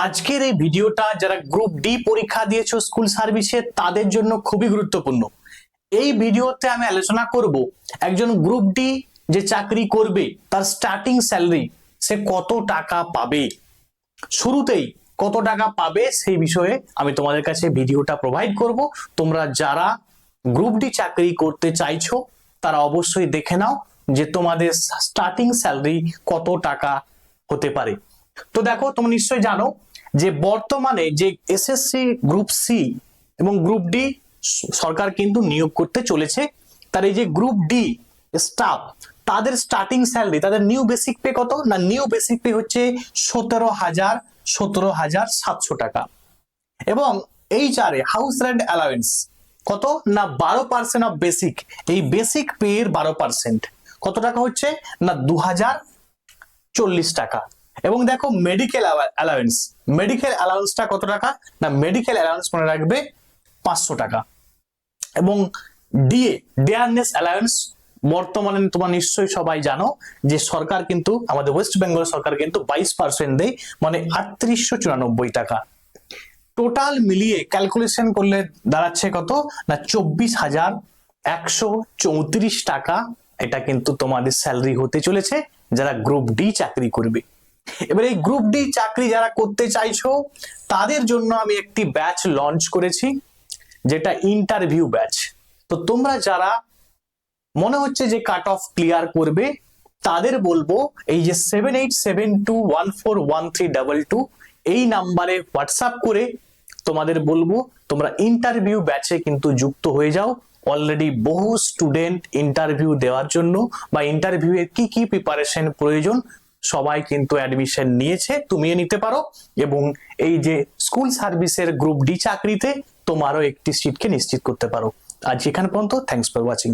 আজকের এই ভিডিওটা যারা গ্রুপ ডি পরীক্ষা দিয়েছো স্কুল সার্ভিসে তাদের জন্য খুবই গুরুত্বপূর্ণ। এই ভিডিওতে আমি আলোচনা করব একজন গ্রুপ ডি যে চাকরি করবে তার স্টার্টিং স্যালারি সে কত টাকা পাবে, শুরুতেই কত টাকা পাবে সেই বিষয়ে আমি তোমাদের কাছে ভিডিওটা প্রোভাইড করব। তোমরা যারা গ্রুপ ডি চাকরি করতে চাইছো তারা অবশ্যই দেখে নাও যে তোমাদের স্টার্টিং স্যালারি কত টাকা হতে পারে। তো দেখো, তোমরা নিশ্চয়ই জানো যে বর্তমানে যে এসএসসি গ্রুপ সি এবং গ্রুপ ডি সরকার কিন্তু নিয়োগ করতে চলেছে। তার এই যে গ্রুপ ডি স্টাফ তাদের স্টার্টিং স্যালারি, তাদের নিউ বেসিক পে কত না, নিউ বেসিক পে হচ্ছে 17,700 টাকা। এবং এই চারে হাউস রেন্ট অ্যালাউয়েন্স কত না 12% অফ বেসিক, এই বেসিক পে এর 12% কত টাকা হচ্ছে না 2040 টাকা। এবং দেখো মেডিকেল অ্যালাউয়েন্স, মেডিকেল অ্যালাউয়েন্সটা কত টাকা না, মেডিকেল অ্যালাউয়েন্স মনে রাখবে 500 টাকা। এবং ডিএ ডেয়ারনেস অ্যালাউয়েন্স বর্তমানে তোমরা নিশ্চয়ই সবাই জানো যে সরকার কিন্তু আমাদের ওয়েস্ট বেঙ্গল সরকার কিন্তু 22% দেয়, মানে 3894 টাকা। টোটাল মিলিয়ে ক্যালকুলেশন করলে দাঁড়াচ্ছে কত না 24,134 টাকা। এটা কিন্তু তোমাদের স্যালারি হতে চলেছে যারা গ্রুপ ডি চাকরি করবে। এবার এই গ্রুপ ডি চাকরি যারা করতে চাইছো তাদের জন্য আমি একটি ব্যাচ লঞ্চ করেছি যেটা ইন্টারভিউ ব্যাচ। তো তোমরা যারা মনে হচ্ছে যে কাট অফ ক্লিয়ার করবে তাদের বলবো এই যে 7872141322 এই নাম্বারে হোয়াটসঅ্যাপ করে তোমাদের বলবো তোমরা ইন্টারভিউ ব্যাচে কিন্তু যুক্ত হয়ে যাও। অলরেডি বহু স্টুডেন্ট ইন্টারভিউ দেওয়ার জন্য বা ইন্টারভিউ এর কি কি প্রিপারেশন প্রয়োজন সবাই কিন্তু অ্যাডমিশন নিয়েছে, তুমিও নিতে পারো। এবং এই যে স্কুল সার্ভিসের গ্রুপ ডি চাকরিতে তোমারও একটি সিটকে নিশ্চিত করতে পারো। আজ এখানে পর্যন্ত, থ্যাঙ্কস ফর ওয়াচিং।